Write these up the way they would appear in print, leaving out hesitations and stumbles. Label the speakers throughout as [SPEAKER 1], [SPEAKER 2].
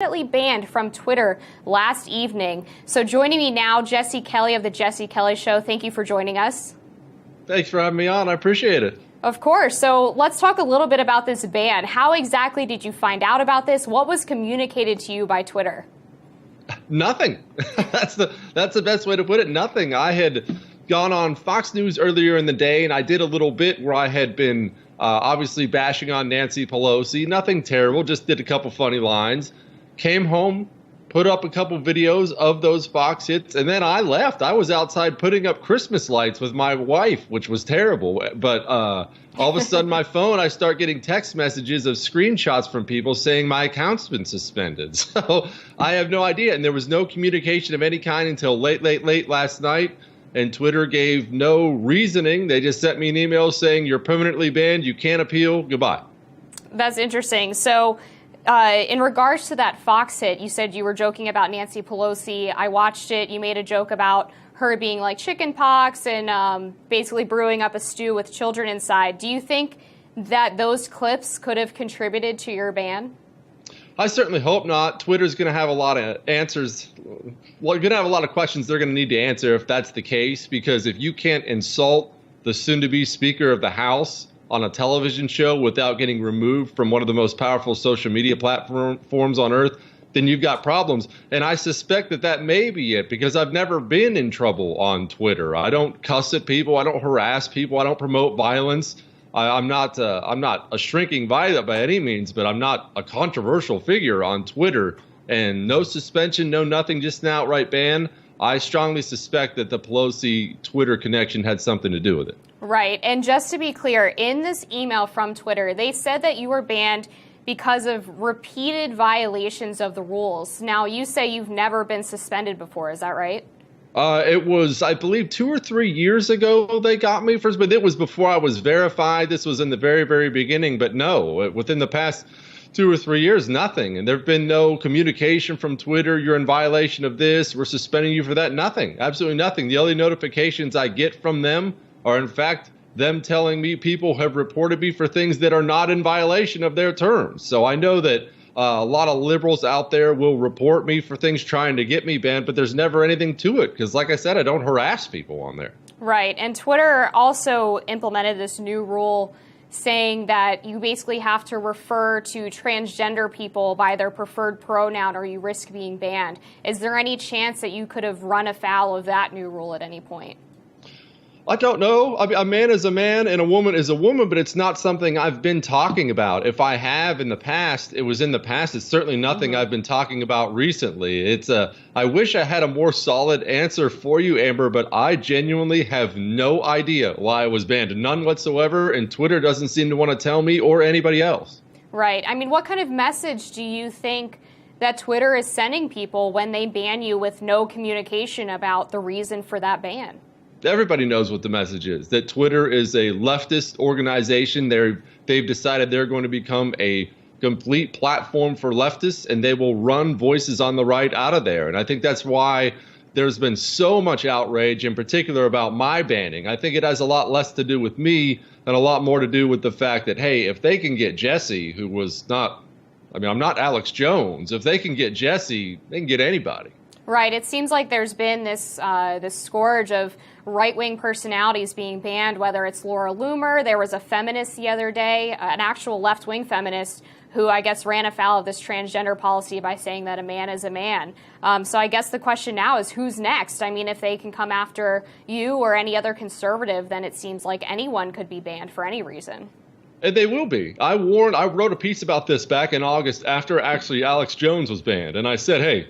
[SPEAKER 1] Banned from Twitter last evening. So joining me now, Jesse Kelly of The Jesse Kelly Show. Thank you for joining us.
[SPEAKER 2] Thanks for having me on. I appreciate it.
[SPEAKER 1] Of course. So let's talk a little bit about this ban. How exactly did you find out about this? What was communicated to you by Twitter?
[SPEAKER 2] Nothing. That's the best way to put it. Nothing. I had gone on Fox News earlier in the day, and I did a little bit where I had been obviously bashing on Nancy Pelosi. Nothing terrible. Just did a couple funny lines. Came home, put up a couple videos of those Fox hits, and then I left. I was outside putting up Christmas lights with my wife, which was terrible. But all of a sudden, my phone, I start getting text messages of screenshots from people saying my account's been suspended. So I have no idea. And there was no communication of any kind until late last night. And Twitter gave no reasoning. They just sent me an email saying you're permanently banned. You can't appeal. Goodbye.
[SPEAKER 1] That's interesting. So in regards to that Fox hit, you said you were joking about Nancy Pelosi. I watched it. You made a joke about her being like chicken pox and basically brewing up a stew with children inside. Do you think that those clips could have contributed to your ban?
[SPEAKER 2] I certainly hope not. Twitter's going to have a lot of answers. Well, you're going to have a lot of questions they're going to need to answer if that's the case, because if you can't insult the soon-to-be Speaker of the House on a television show without getting removed from one of the most powerful social media platforms on earth, then you've got problems. And I suspect that may be it, because I've never been in trouble on Twitter. I don't cuss at people. I don't harass people. I don't promote violence. I'm not a shrinking violet by any means, but I'm not a controversial figure on Twitter. And no suspension, no nothing, just an outright ban. I strongly suspect that the Pelosi Twitter connection had something to do with it.
[SPEAKER 1] Right. And just to be clear, in this email from Twitter, they said that you were banned because of repeated violations of the rules. Now, you say you've never been suspended before. Is that right?
[SPEAKER 2] It was, I believe, 2 or 3 years ago they got me first, but it was before I was verified. This was in the very, very beginning. But no, within the past 2 or 3 years, nothing. And there have been no communication from Twitter. You're in violation of this. We're suspending you for that. Nothing. Absolutely nothing. The only notifications I get from them are, in fact, them telling me people have reported me for things that are not in violation of their terms. So I know that a lot of liberals out there will report me for things trying to get me banned, but there's never anything to it because, like I said, I don't harass people on there.
[SPEAKER 1] Right. And Twitter also implemented this new rule saying that you basically have to refer to transgender people by their preferred pronoun or you risk being banned. Is there any chance that you could have run afoul of that new rule at any point?
[SPEAKER 2] I don't know. I mean, a man is a man and a woman is a woman, but it's not something I've been talking about. If I have in the past, it was in the past. It's certainly nothing I've been talking about recently. I wish I had a more solid answer for you, Amber, but I genuinely have no idea why I was banned. None whatsoever, and Twitter doesn't seem to want to tell me or anybody else.
[SPEAKER 1] Right. I mean, what kind of message do you think that Twitter is sending people when they ban you with no communication about the reason for that ban?
[SPEAKER 2] Everybody knows what the message is, that Twitter is a leftist organization. They've decided they're going to become a complete platform for leftists, and they will run voices on the right out of there. And I think that's why there's been so much outrage, in particular about my banning. I think it has a lot less to do with me and a lot more to do with the fact that, hey, if they can get Jesse, who was not, I mean, I'm not Alex Jones. If they can get Jesse, they can get anybody.
[SPEAKER 1] Right. It seems like there's been this scourge of right-wing personalities being banned, whether it's Laura Loomer. There was a feminist the other day, an actual left-wing feminist, who I guess ran afoul of this transgender policy by saying that a man is a man. So I guess the question now is who's next? I mean, if they can come after you or any other conservative, then it seems like anyone could be banned for any reason.
[SPEAKER 2] And they will be. I wrote a piece about this back in August after actually Alex Jones was banned. And I said, hey,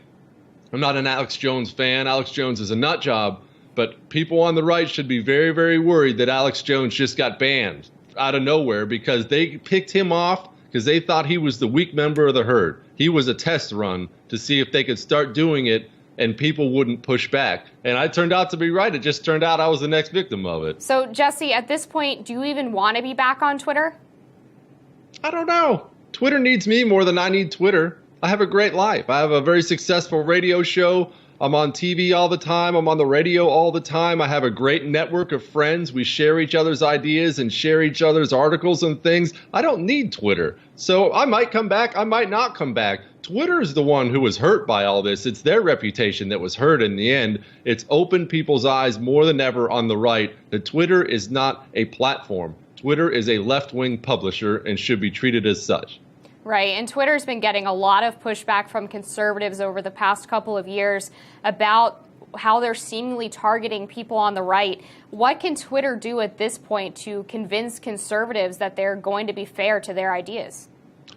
[SPEAKER 2] I'm not an Alex Jones fan. Alex Jones is a nut job. But people on the right should be very, very worried that Alex Jones just got banned out of nowhere because they picked him off because they thought he was the weak member of the herd. He was a test run to see if they could start doing it and people wouldn't push back. And I turned out to be right. It just turned out I was the next victim of it.
[SPEAKER 1] So, Jesse, at this point, do you even want to be back on Twitter?
[SPEAKER 2] I don't know. Twitter needs me more than I need Twitter. I have a great life. I have a very successful radio show. I'm on TV all the time. I'm on the radio all the time. I have a great network of friends. We share each other's ideas and share each other's articles and things. I don't need Twitter. So I might come back. I might not come back. Twitter is the one who was hurt by all this. It's their reputation that was hurt in the end. It's opened people's eyes more than ever on the right that Twitter is not a platform. Twitter is a left-wing publisher and should be treated as such.
[SPEAKER 1] Right, and Twitter's been getting a lot of pushback from conservatives over the past couple of years about how they're seemingly targeting people on the right. What can Twitter do at this point to convince conservatives that they're going to be fair to their ideas?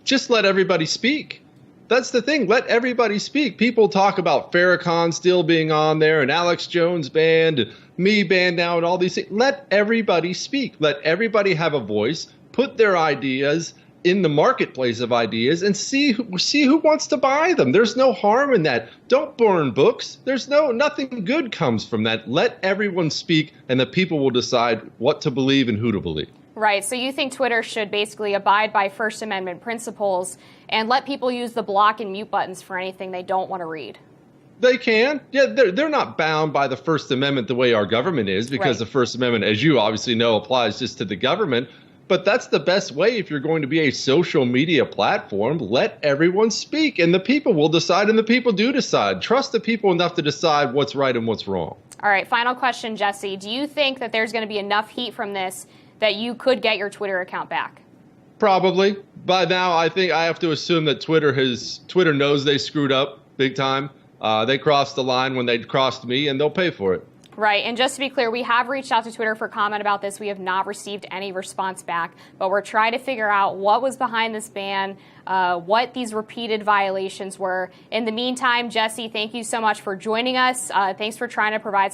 [SPEAKER 2] Just let everybody speak. That's the thing. Let everybody speak. People talk about Farrakhan still being on there and Alex Jones banned and me banned now and all these things. Let everybody speak. Let everybody have a voice, put their ideas in the marketplace of ideas and see who wants to buy them. There's no harm in that. Don't burn books. Nothing good comes from that. Let everyone speak and the people will decide what to believe and who to believe.
[SPEAKER 1] Right. So you think Twitter should basically abide by First Amendment principles and let people use the block and mute buttons for anything they don't want to read?
[SPEAKER 2] They can. Yeah, they're not bound by the First Amendment the way our government is, because the First Amendment, as you obviously know, applies just to the government. But that's the best way if you're going to be a social media platform. Let everyone speak, and the people will decide, and the people do decide. Trust the people enough to decide what's right and what's wrong.
[SPEAKER 1] All right, final question, Jesse. Do you think that there's going to be enough heat from this that you could get your Twitter account back?
[SPEAKER 2] Probably. By now, I think I have to assume that Twitter knows they screwed up big time. They crossed the line when they crossed me, and they'll pay for it.
[SPEAKER 1] Right. And just to be clear, we have reached out to Twitter for comment about this. We have not received any response back, but we're trying to figure out what was behind this ban, what these repeated violations were. In the meantime, Jesse, thank you so much for joining us. Thanks for trying to provide